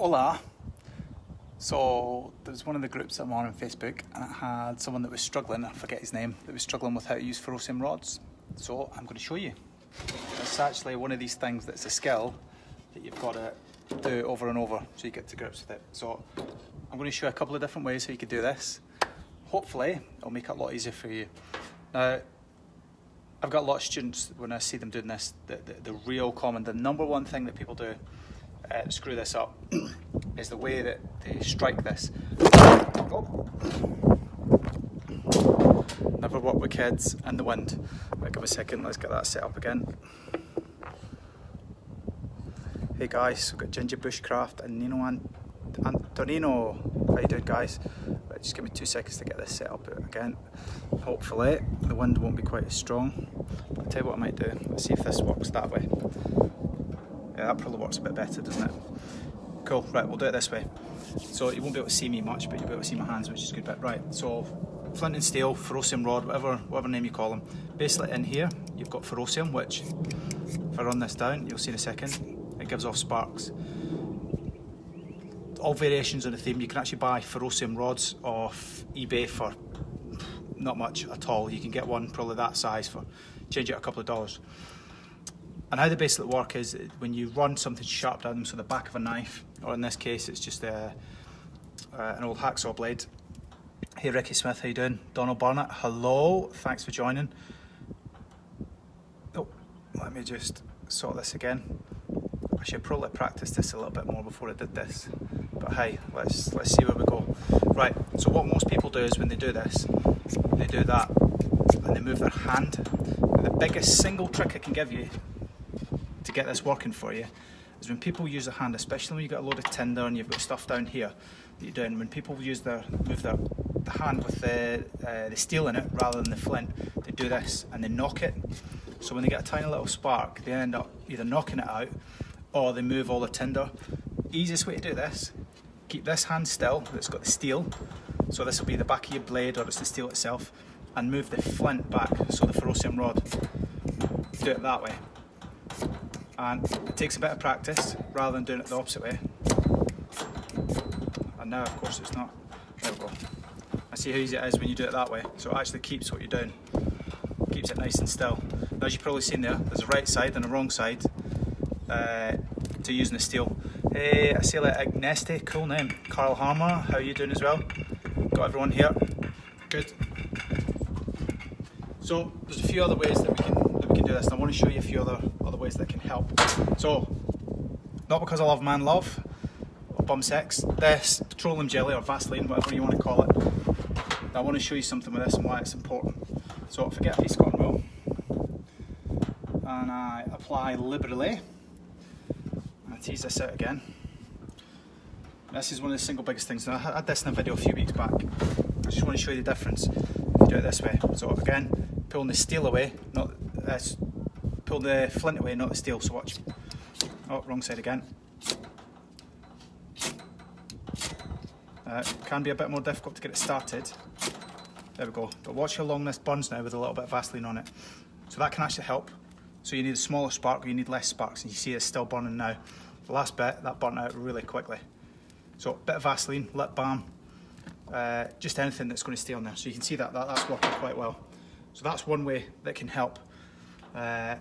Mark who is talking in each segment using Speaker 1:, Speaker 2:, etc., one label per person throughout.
Speaker 1: Hola. So there was one of the groups that I'm on Facebook, and it had someone that was struggling, I forget his name, that was struggling with how to use ferrocium rods. So I'm going to show you. It's actually one of these things that's a skill that you've got to do over and over so you get to grips with it. So I'm going to show you a couple of different ways how you could do this. Hopefully it'll make it a lot easier for you. Now, I've got a lot of students, when I see them doing this, the real common, the number one thing that people do to screw this up is the way that they strike this. Oh. Never work with kids and the wind. Right, give me a second, let's get that set up again. Hey guys, we've got Ginger Bushcraft and Nino Antonino. How you doing, guys? Right, just give me 2 seconds to get this set up again. Hopefully the wind won't be quite as strong. I'll tell you what I might do. Let's see if this works that way. Yeah, that probably works a bit better, doesn't it? Cool, right, we'll do it this way. So you won't be able to see me much, but you'll be able to see my hands, which is a good bit. Right, so flint and steel, ferrocium rod, whatever name you call them. Basically in here, you've got ferrocium, which, if I run this down, you'll see in a second, it gives off sparks. All variations on the theme. You can actually buy ferrocium rods off eBay for not much at all. You can get one probably that size for, change it a couple of dollars. And how they basically work is when you run something sharp down them, so the back of a knife, or in this case it's just an old hacksaw blade. Hey Ricky Smith, how you doing? Donald Barnett, hello, thanks for joining. Oh, let me just sort this again. I should probably practice this a little bit more before I did this. But hey, let's see where we go. Right, so what most people do is when they do this, they do that and they move their hand. And the biggest single trick I can give you to get this working for you is when people use their hand, especially when you've got a load of tinder and you've got stuff down here that you're doing, when people move the hand with the steel in it rather than the flint, they do this and they knock it. So when they get a tiny little spark, they end up either knocking it out or they move all the tinder. Easiest way to do this, keep this hand still, that's got the steel, so this will be the back of your blade or it's the steel itself, and move the flint back, so the ferrocium rod. Do it that way. And it takes a bit of practice rather than doing it the opposite way. And now of course it's not. There we go. I see how easy it is when you do it that way. So it actually keeps what you're doing. Keeps it nice and still. Now, as you've probably seen there's a right side and a wrong side to using the steel. Hey, I see like Agnesti, cool name. Carl Harmer, how are you doing as well? Got everyone here. Good. So there's a few other ways that we can do this, and I want to show you a few other ways that can help. So, not because I love man love or bum sex, this petroleum jelly or Vaseline, whatever you want to call it. Now, I want to show you something with this and why it's important. So if I get a piece of cotton wool and I apply liberally, and I tease this out again. This is one of the single biggest things. Now, I had this in a video a few weeks back. I just want to show you the difference if you do it this way. So again, pulling the steel away, pull the flint away, not the steel, so watch. Oh, wrong side again. Can be a bit more difficult to get it started. There we go. But watch how long this burns now with a little bit of Vaseline on it. So that can actually help. So you need a smaller spark or you need less sparks, and you see it's still burning now. The last bit, that burnt out really quickly. So a bit of Vaseline, lip balm, just anything that's going to stay on there. So you can see that's working quite well. So that's one way that can help. I'll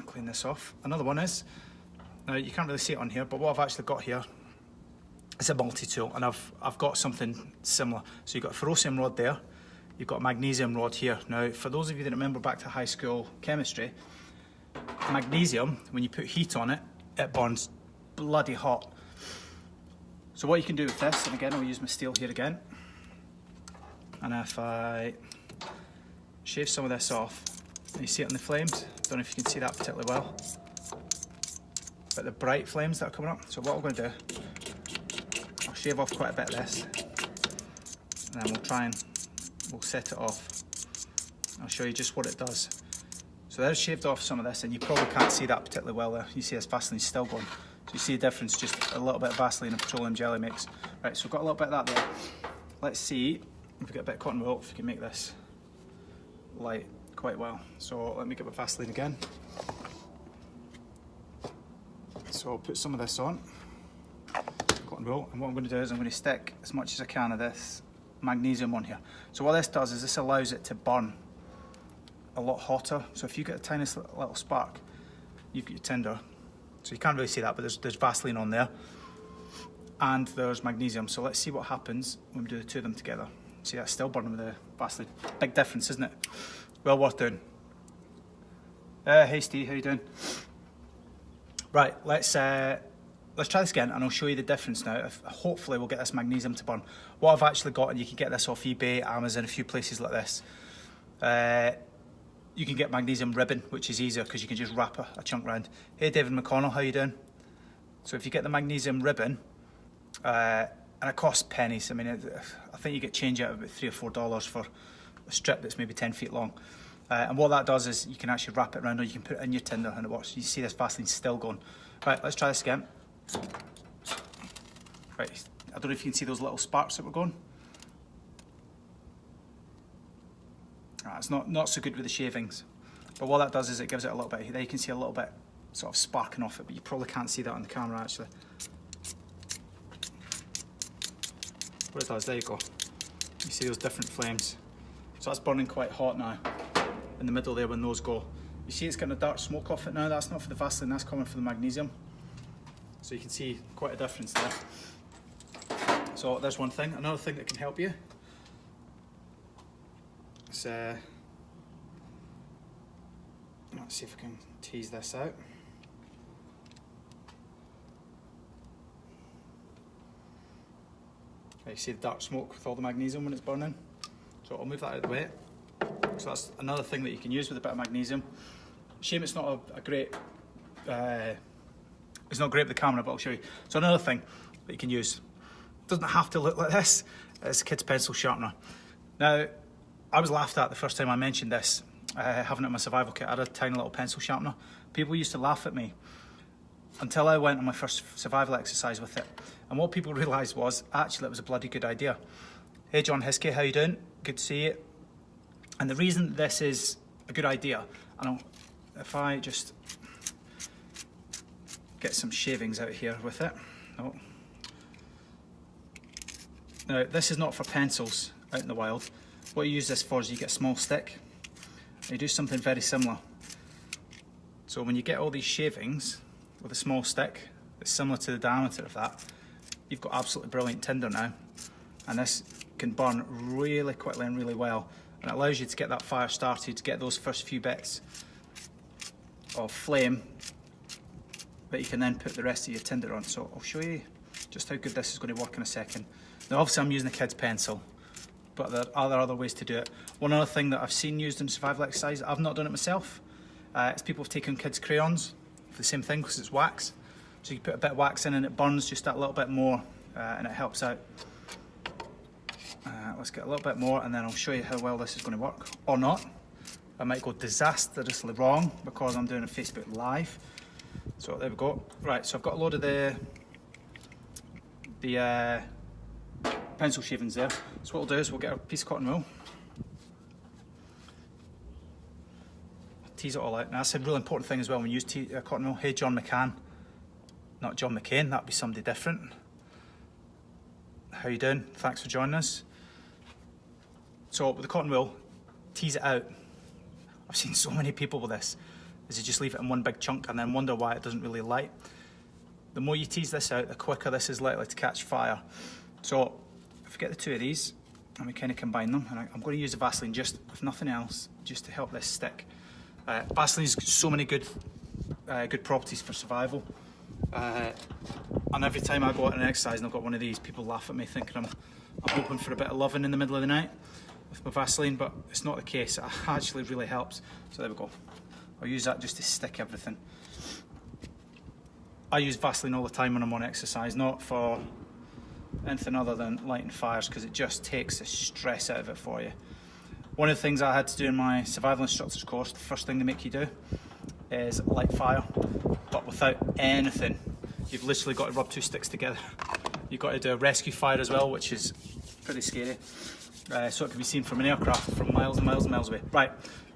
Speaker 1: clean this off. Another one is, now you can't really see it on here, but what I've actually got here is a multi-tool, and I've got something similar. So you've got a ferrocium rod there, you've got a magnesium rod here. Now, for those of you that remember back to high school chemistry, magnesium, when you put heat on it, it burns bloody hot. So what you can do with this, and again I'll use my steel here again, and if I shave some of this off, you see it in the flames, don't know if you can see that particularly well, but the bright flames that are coming up. So what I'm going to do, I'll shave off quite a bit of this, and then we'll set it off. I'll show you just what it does. So there's shaved off some of this, and you probably can't see that particularly well there. You see this Vaseline's still going. So you see the difference, just a little bit of Vaseline and petroleum jelly makes. Right, so we've got a little bit of that there. Let's see if we get a bit of cotton wool, if we can make this light quite well. So let me get my Vaseline again. So I'll put some of this on. cotton wool, and what I'm going to do is I'm going to stick as much as I can of this magnesium on here. So what this does is this allows it to burn a lot hotter. So if you get a tiny little spark, you've got your tinder. So you can't really see that, but there's Vaseline on there, and there's magnesium. So let's see what happens when we do the two of them together. See, that's still burning with the Vaseline. Big difference, isn't it? Well worth doing. Hey Steve, how you doing? Right, let's try this again, and I'll show you the difference now. Hopefully we'll get this magnesium to burn. What I've actually got, and you can get this off eBay, Amazon, a few places like this. You can get magnesium ribbon, which is easier because you can just wrap a chunk round. Hey David McConnell, how you doing? So if you get the magnesium ribbon, and it costs pennies. I mean, I think you get change out of about $3 or $4 for a strip that's maybe 10 feet long. And what that does is you can actually wrap it around, or you can put it in your tinder and it works. You see this Vaseline still going. Right, let's try this again. Right, I don't know if you can see those little sparks that were going. It's not so good with the shavings, but what that does is it gives it a little bit. There you can see a little bit sort of sparking off it, but you probably can't see that on the camera actually. What it does, there you go. You see those different flames. So that's burning quite hot now in the middle there when those go. You see it's getting a dark smoke off it now. That's not for the Vaseline, that's coming from the magnesium. So you can see quite a difference there. So there's one thing. Another thing that can help you is, let's see if I can tease this out. You see the dark smoke with all the magnesium when it's burning. So I'll move that out of the way. So that's another thing that you can use with a bit of magnesium. Shame it's not a great, it's not great with the camera, but I'll show you. So another thing that you can use, doesn't have to look like this, is a kid's pencil sharpener. Now, I was laughed at the first time I mentioned this, having it in my survival kit. I had a tiny little pencil sharpener. People used to laugh at me until I went on my first survival exercise with it. And what people realised was, actually, it was a bloody good idea. Hey John Hiskey, how you doing? Good to see you. And the reason this is a good idea, if I just get some shavings out here with it. Oh. Now, this is not for pencils out in the wild. What you use this for is you get a small stick, and you do something very similar. So when you get all these shavings with a small stick that's similar to the diameter of that, you've got absolutely brilliant tinder now. And this can burn really quickly and really well. And it allows you to get that fire started, to get those first few bits of flame that you can then put the rest of your tinder on. So I'll show you just how good this is going to work in a second. Now obviously I'm using a kid's pencil, but there are other ways to do it. One other thing that I've seen used in survival exercise, I've not done it myself, is people have taken kids' crayons for the same thing because it's wax. So you put a bit of wax in and it burns just that little bit more, and it helps out. Let's get a little bit more and then I'll show you how well this is going to work, or not. I might go disastrously wrong because I'm doing a Facebook Live. So there we go. Right, so I've got a load of the pencil shavings there. So what we'll do is we'll get a piece of cotton wool, tease it all out. Now that's a really important thing as well when you use cotton wool. Hey John McCann, not John McCain, that'd be somebody different. How you doing? Thanks for joining us. So with the cotton wool, tease it out. I've seen so many people with this, is you just leave it in one big chunk and then wonder why it doesn't really light. The more you tease this out, the quicker this is likely to catch fire. So if we get the two of these and we kind of combine them, and I'm going to use the Vaseline just, if nothing else, just to help this stick. Vaseline's got so many good properties for survival. And every time I go out and exercise and I've got one of these, people laugh at me thinking I'm hoping for a bit of loving in the middle of the night with my Vaseline, but it's not the case. It actually really helps. So there we go. I'll use that just to stick everything. I use Vaseline all the time when I'm on exercise, not for anything other than lighting fires, because it just takes the stress out of it for you. One of the things I had to do in my survival instructor's course, the first thing they make you do is light fire, but without anything. You've literally got to rub two sticks together. You've got to do a rescue fire as well, which is pretty scary. So it can be seen from an aircraft from miles and miles and miles away. Right,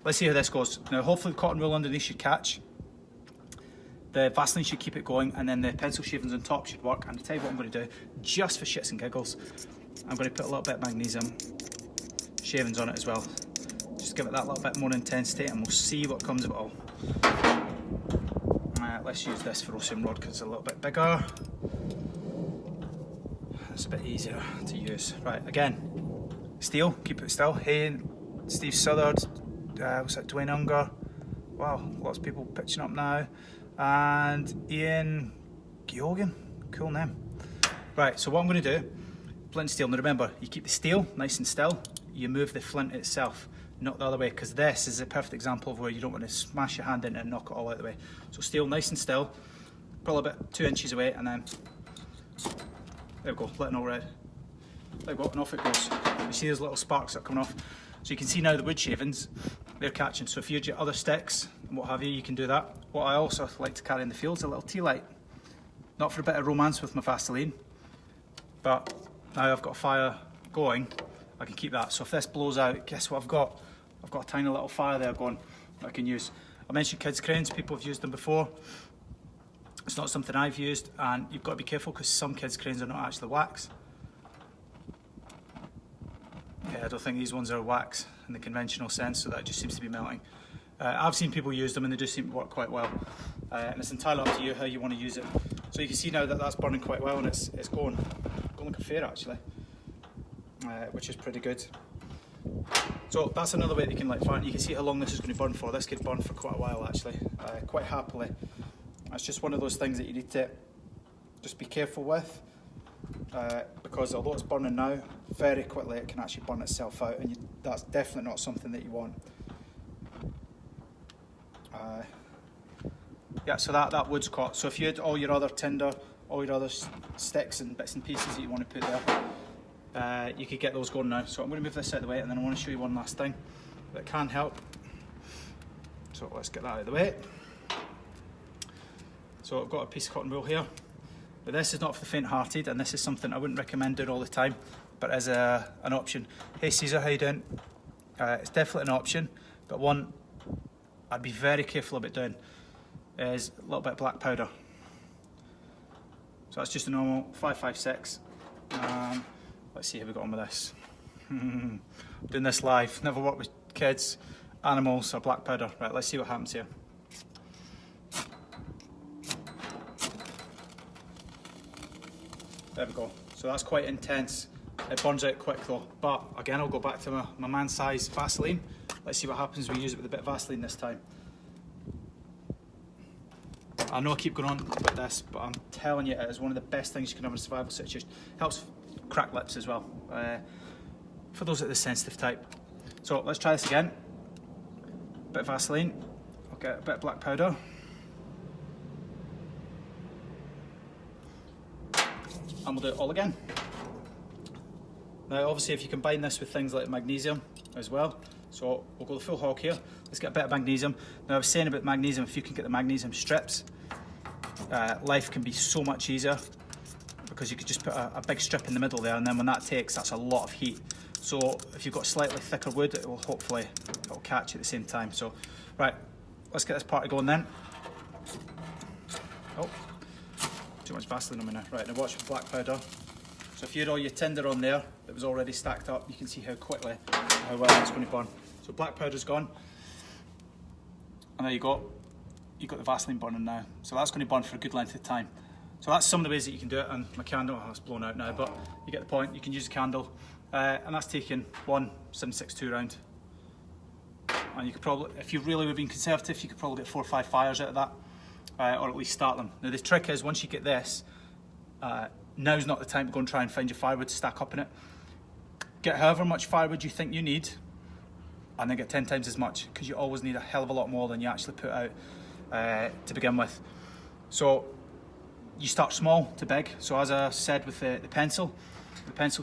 Speaker 1: let's see how this goes. Now hopefully the cotton wool underneath should catch. The Vaseline should keep it going, and then the pencil shavings on top should work. And I'll tell you what I'm going to do, just for shits and giggles, I'm going to put a little bit of magnesium shavings on it as well. Just give it that little bit more intensity, and we'll see what comes of it all. Let's use this ferrocium rod because it's a little bit bigger. It's a bit easier to use. Right, again, steel, keep it still. Hey, Steve Southard, what's that, Dwayne Unger. Wow, lots of people pitching up now. And Ian Geoghegan, cool name. Right, so what I'm going to do, flint and steel. Now remember, you keep the steel nice and still, you move the flint itself, not the other way, because this is a perfect example of where you don't want to smash your hand in and knock it all out of the way. So steel nice and still, probably about 2 inches away, and then, there we go, letting all red. There we go, and off it goes. You see those little sparks that are coming off. So you can see now the wood shavings, they're catching. So if you use your other sticks and what have you, you can do that. What I also like to carry in the field is a little tea light. Not for a bit of romance with my Vaseline, but now I've got a fire going, I can keep that. So if this blows out, guess what I've got? I've got a tiny little fire there going that I can use. I mentioned kids' cranes, people have used them before. It's not something I've used, and you've got to be careful because some kids' cranes are not actually wax. Yeah, I don't think these ones are wax in the conventional sense, so that just seems to be melting. I've seen people use them and they do seem to work quite well. And it's entirely up to you how you want to use it. So you can see now that that's burning quite well, and it's going like a fair actually, which is pretty good. So that's another way that you can light fire. You can see how long this is going to burn for. This could burn for quite a while actually, quite happily. It's just one of those things that you need to just be careful with, because although it's burning now, very quickly it can actually burn itself out, and that's definitely not something that you want. Yeah, so that wood's caught. So if you had all your other tinder, all your other sticks and bits and pieces that you want to put there, you could get those going now. So I'm going to move this out of the way, and then I want to show you one last thing that can help. So let's get that out of the way. So I've got a piece of cotton wool here, but this is not for the faint-hearted, and this is something I wouldn't recommend doing all the time, but as an option. Hey Caesar, how you doing? It's definitely an option, but one I'd be very careful about doing is a little bit of black powder. So that's just a normal 556. Let's see how we got on with this. Doing this live, never worked with kids, animals or black powder. Right, let's see what happens here. There we go. So that's quite intense. It burns out quick though. But again, I'll go back to my man-size Vaseline. Let's see what happens when we use it with a bit of Vaseline this time. I know I keep going on about this, but I'm telling you, it is one of the best things you can have in a survival situation. Helps crack lips as well, for those that are the sensitive type. So let's try this again. Bit of Vaseline. I'll get a bit of black powder. And we'll do it all again. Now obviously if you combine this with things like magnesium as well, so we'll go the full hog here. Let's get a bit of magnesium. Now I was saying about magnesium, if you can get the magnesium strips, life can be so much easier, because you could just put a big strip in the middle there, and then when that takes, that's a lot of heat. So if you've got slightly thicker wood, it will hopefully catch at the same time. So right, let's get this party going then. Oh, too much Vaseline on me now. Right, now watch with black powder. So if you had all your tinder on there that was already stacked up, you can see how quickly, how well it's going to burn. So black powder's gone, and there you go. You've got the Vaseline burning now. So that's going to burn for a good length of time. So that's some of the ways that you can do it, and my candle, oh, it's blown out now, but you get the point. You can use a candle, and that's taking one 762 round. And you could probably, if you really were being conservative, you could probably get 4 or 5 fires out of that, or at least start them. Now the trick is, once you get this, now's not the time to go and try and find your firewood to stack up in it. Get however much firewood you think you need, and then get 10 times as much, because you always need a hell of a lot more than you actually put out to begin with. So you start small to big. So as I said with the pencil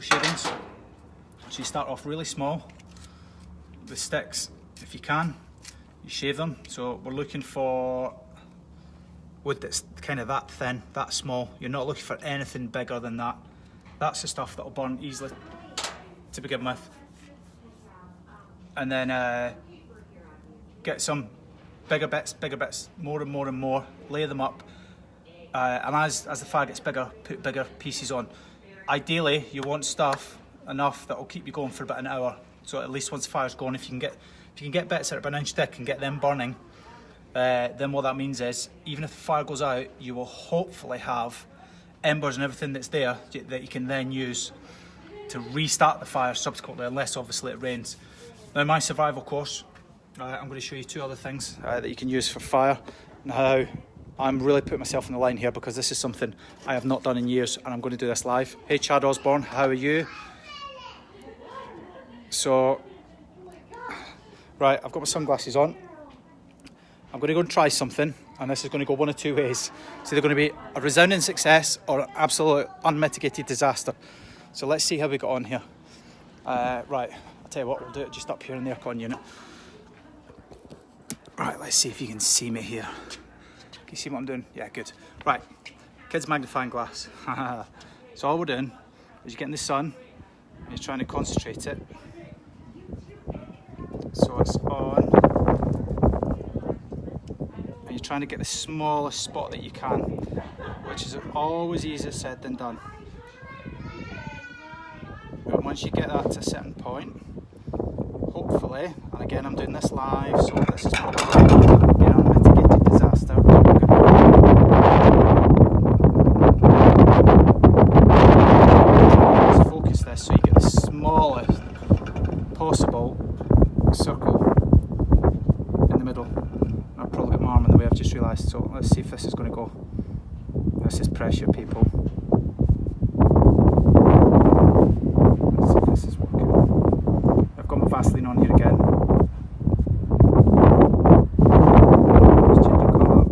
Speaker 1: shavings, so you start off really small. The sticks, if you can, you shave them. So we're looking for wood that's kind of that thin, that small. You're not looking for anything bigger than that. That's the stuff that'll burn easily to begin with. And then get some bigger bits, more and more and more, lay them up, and as the fire gets bigger, put bigger pieces on. Ideally, you want stuff enough that will keep you going for about an hour. So at least once the fire's gone, if you can get bits that are about an inch thick and get them burning, then what that means is, even if the fire goes out, you will hopefully have embers and everything that's there that you can then use to restart the fire subsequently, unless obviously it rains. Now, my survival course, I'm going to show you two other things that you can use for fire. Now, I'm really putting myself on the line here because this is something I have not done in years, and I'm going to do this live. Hey Chad Osborne, how are you? So, right, I've got my sunglasses on. I'm going to go and try something, and this is going to go one of two ways. It's either going to be a resounding success or an absolute unmitigated disaster. So let's see how we got on here. Right, I'll tell you what, we'll do it just up here in the aircon unit. Right, let's see if you can see me here. Can you see what I'm doing? Yeah, good. Right, kids magnifying glass. So all we're doing is you're getting the sun, and you're trying to concentrate it. So it's on. And you're trying to get the smallest spot that you can, which is always easier said than done. But once you get that to a certain point, hopefully, and again I'm doing this live, so this is probably an unmitigated disaster. Let's focus this so you get the smallest possible circle in the middle. I've probably got my arm in the way, I've just realised, so let's see if this is going to go. This is pressure, people. Let's see if this is working. I've got my Vaseline on here again. Just changing colour.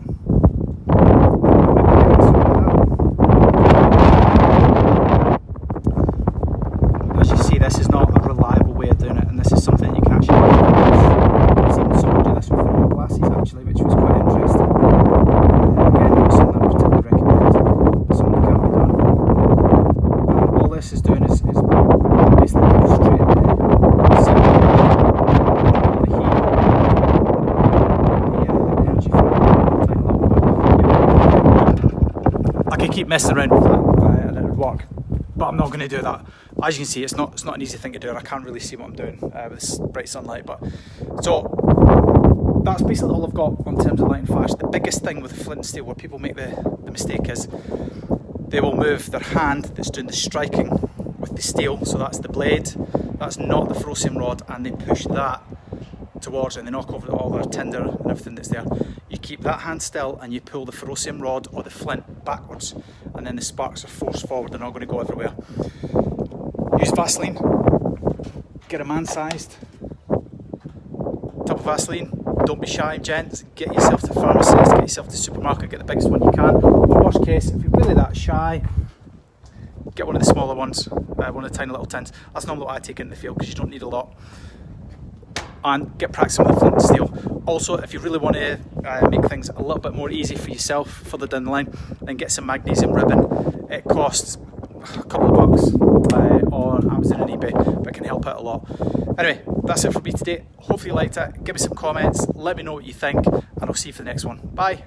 Speaker 1: As you see, this is not a reliable way of doing it, and this is something you can actually do. I've seen someone do this with their glasses actually, which was quite interesting. Again, not something I particularly recommend, but something that can be done. All this is doing is basically concentrating the energy from a tiny little point. I could keep messing around with that and it would work, but I'm not going to do that. As you can see, it's not an easy thing to do, and I can't really see what I'm doing with this bright sunlight. But so that's basically all I've got in terms of lighting fires. The biggest thing with flint and steel, where people make the mistake, is they will move their hand that's doing the striking with the steel. So that's the blade, that's not the ferrocium rod, and they push that towards it, and they knock over all their tinder and everything that's there. You keep that hand still, and you pull the ferrocium rod or the flint backwards, and then the sparks are forced forward. They're not going to go everywhere. Use Vaseline, get a man-sized tub of Vaseline. Don't be shy, gents. Get yourself to the pharmacist, get yourself to the supermarket, get the biggest one you can. Or worst case, if you're really that shy, get one of the smaller ones, one of the tiny little tins. That's normally what I take in the field because you don't need a lot. And get practicing with the flint and steel. Also, if you really want to make things a little bit more easy for yourself further down the line, then get some magnesium ribbon. It costs a couple of bucks on Amazon and eBay, but it can help out a lot. Anyway, that's it for me today. Hopefully you liked it. Give me some comments, let me know what you think, and I'll see you for the next one. Bye.